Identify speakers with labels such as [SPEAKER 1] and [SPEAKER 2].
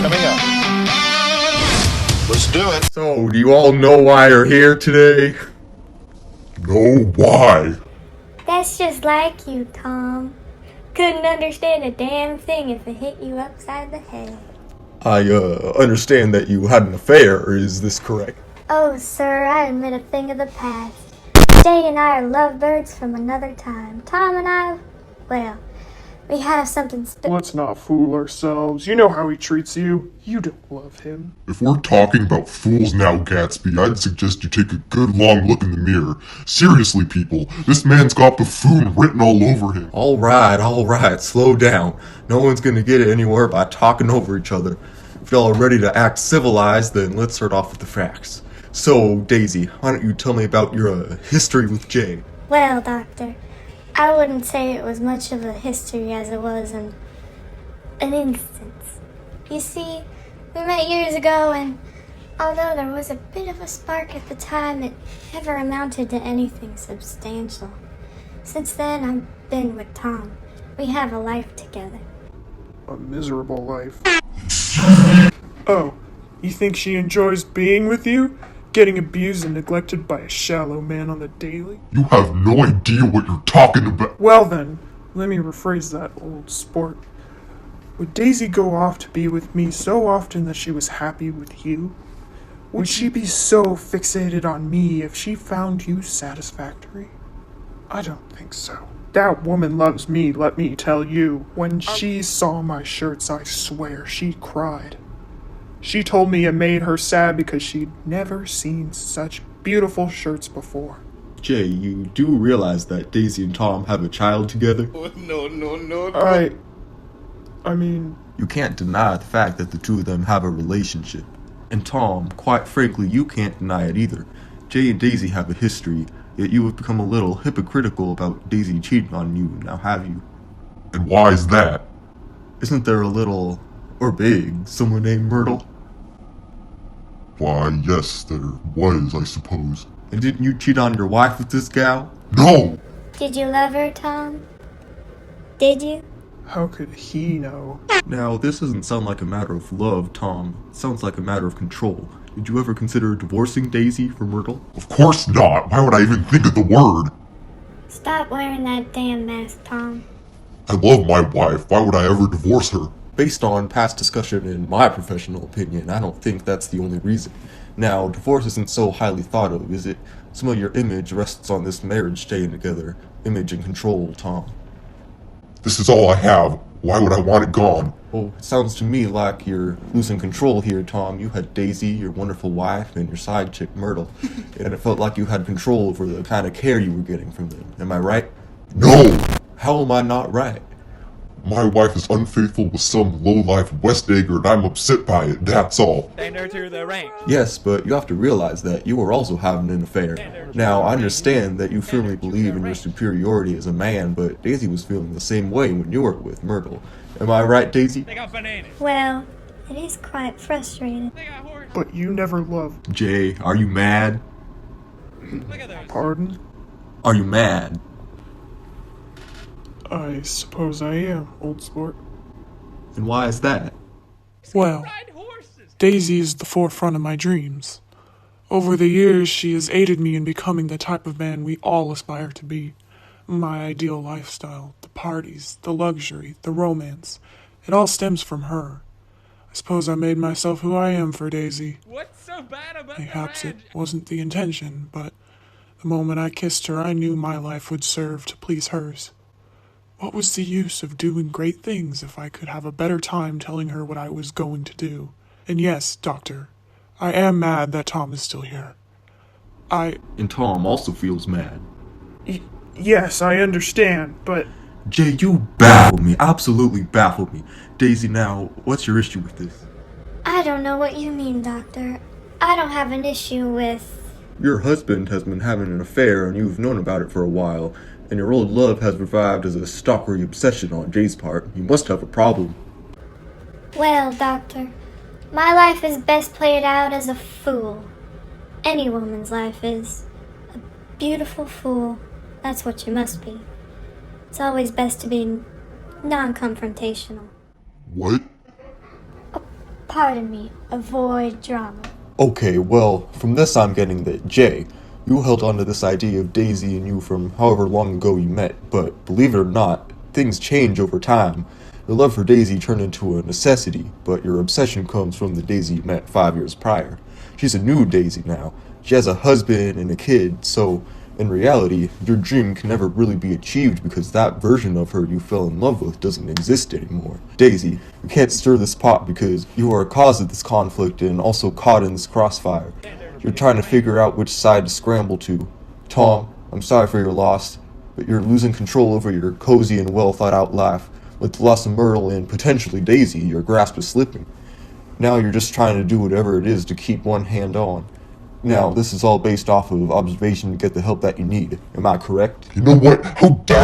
[SPEAKER 1] coming up. Let's do it.
[SPEAKER 2] So, do you all know why you're here today?
[SPEAKER 3] No, why?
[SPEAKER 4] That's just like you, Tom. Couldn't understand a damn thing if it hit you upside the head.
[SPEAKER 2] I, understand that you had an affair, is this correct?
[SPEAKER 4] Oh, sir, I admit a thing of the past. Jay and I are lovebirds from another time. Tom and I, well, we have something
[SPEAKER 5] Let's not fool ourselves. You know how he treats you. You don't love him.
[SPEAKER 3] If we're talking about fools now, Gatsby, I'd suggest you take a good long look in the mirror. Seriously, people, this man's got buffoon written all over him.
[SPEAKER 2] Alright, slow down. No one's gonna get it anywhere by talking over each other. If y'all are ready to act civilized, then let's start off with the facts. So, Daisy, why don't you tell me about your history with Jay?
[SPEAKER 4] Well, Doctor, I wouldn't say it was much of a history as it was an instance. You see, we met years ago, and although there was a bit of a spark at the time, it never amounted to anything substantial. Since then, I've been with Tom. We have a life together.
[SPEAKER 5] A miserable life. Oh, you think she enjoys being with you? Getting abused and neglected by a shallow man on the daily?
[SPEAKER 3] You have no idea what you're talking about.
[SPEAKER 5] Well then, let me rephrase that, old sport. Would Daisy go off to be with me so often that she was happy with you? Would she be so fixated on me if she found you satisfactory? I don't think so. That woman loves me, let me tell you. When she saw my shirts, I swear she cried. She told me it made her sad because she'd never seen such beautiful shirts before.
[SPEAKER 2] Jay, you do realize that Daisy and Tom have a child together?
[SPEAKER 5] No. I mean...
[SPEAKER 2] You can't deny the fact that the two of them have a relationship. And Tom, quite frankly, you can't deny it either. Jay and Daisy have a history, yet you have become a little hypocritical about Daisy cheating on you, now have you?
[SPEAKER 3] And why is that?
[SPEAKER 2] Isn't there a little, or big, someone named Myrtle?
[SPEAKER 3] Why, yes, there was, I suppose.
[SPEAKER 2] And didn't you cheat on your wife with this gal?
[SPEAKER 3] No!
[SPEAKER 4] Did you love her, Tom? Did you?
[SPEAKER 5] How could he know?
[SPEAKER 2] Now, this doesn't sound like a matter of love, Tom. It sounds like a matter of control. Did you ever consider divorcing Daisy for Myrtle?
[SPEAKER 3] Of course not! Why would I even think of the word?
[SPEAKER 4] Stop wearing that damn mask, Tom.
[SPEAKER 3] I love my wife. Why would I ever divorce her?
[SPEAKER 2] Based on past discussion in my professional opinion, I don't think that's the only reason. Now, divorce isn't so highly thought of, is it? Some of your image rests on this marriage staying together. Image and control, Tom.
[SPEAKER 3] This is all I have. Why would I want it gone?
[SPEAKER 2] Well, it sounds to me like you're losing control here, Tom. You had Daisy, your wonderful wife, and your side chick, Myrtle. And it felt like you had control over the kind of care you were getting from them. Am I right?
[SPEAKER 3] No!
[SPEAKER 2] How am I not right?
[SPEAKER 3] My wife is unfaithful with some low-life West Egger and I'm upset by it, that's all.
[SPEAKER 6] Enter to the rank.
[SPEAKER 2] Yes, but you have to realize that you are also having an affair. Now, I understand that you firmly believe in your superiority as a man, but Daisy was feeling the same way when you were with Myrtle. Am I right, Daisy?
[SPEAKER 6] They got bananas.
[SPEAKER 4] Well, it is quite frustrating.
[SPEAKER 6] They got horses.
[SPEAKER 5] But you never loved.
[SPEAKER 2] Jay, are you mad?
[SPEAKER 6] Look at those.
[SPEAKER 5] Pardon?
[SPEAKER 2] Are you mad?
[SPEAKER 5] I suppose I am, old sport.
[SPEAKER 2] And why is that?
[SPEAKER 5] Well,
[SPEAKER 6] Ride horses.
[SPEAKER 5] Daisy is the forefront of my dreams. Over the years, she has aided me in becoming the type of man we all aspire to be. My ideal lifestyle, the parties, the luxury, the romance, it all stems from her. I suppose I made myself who I am for Daisy.
[SPEAKER 6] What's so bad about
[SPEAKER 5] Perhaps
[SPEAKER 6] the
[SPEAKER 5] it
[SPEAKER 6] ranch?
[SPEAKER 5] wasn't the intention, but the moment I kissed her, I knew my life would serve to please hers. What was the use of doing great things if I could have a better time telling her what I was going to do? And yes, Doctor, I am mad that Tom is still here.
[SPEAKER 2] And Tom also feels mad.
[SPEAKER 5] Yes, I understand, but...
[SPEAKER 2] Jay, you baffled me. Absolutely baffled me. Daisy, now, what's your issue with this?
[SPEAKER 4] I don't know what you mean, Doctor. I don't have an issue with...
[SPEAKER 2] Your husband has been having an affair and you've known about it for a while, and your old love has revived as a stalkery obsession on Jay's part. You must have a problem.
[SPEAKER 4] Well, Doctor, my life is best played out as a fool. Any woman's life is. A beautiful fool. That's what you must be. It's always best to be non-confrontational.
[SPEAKER 3] What?
[SPEAKER 4] Pardon me, avoid drama.
[SPEAKER 2] Okay, well, from this I'm getting that Jay, you held on to this idea of Daisy and you from however long ago you met, but believe it or not, things change over time. Your love for Daisy turned into a necessity, but your obsession comes from the Daisy you met 5 years prior. She's a new Daisy now. She has a husband and a kid, so in reality, your dream can never really be achieved because that version of her you fell in love with doesn't exist anymore. Daisy, you can't stir this pot because you are a cause of this conflict and also caught in this crossfire. You're trying to figure out which side to scramble to. Tom, I'm sorry for your loss, but you're losing control over your cozy and well thought out life. With the loss of Myrtle and potentially Daisy, your grasp is slipping. Now you're just trying to do whatever it is to keep one hand on. Now, this is all based off of observation to get the help that you need. Am I correct?
[SPEAKER 3] You know what? How dare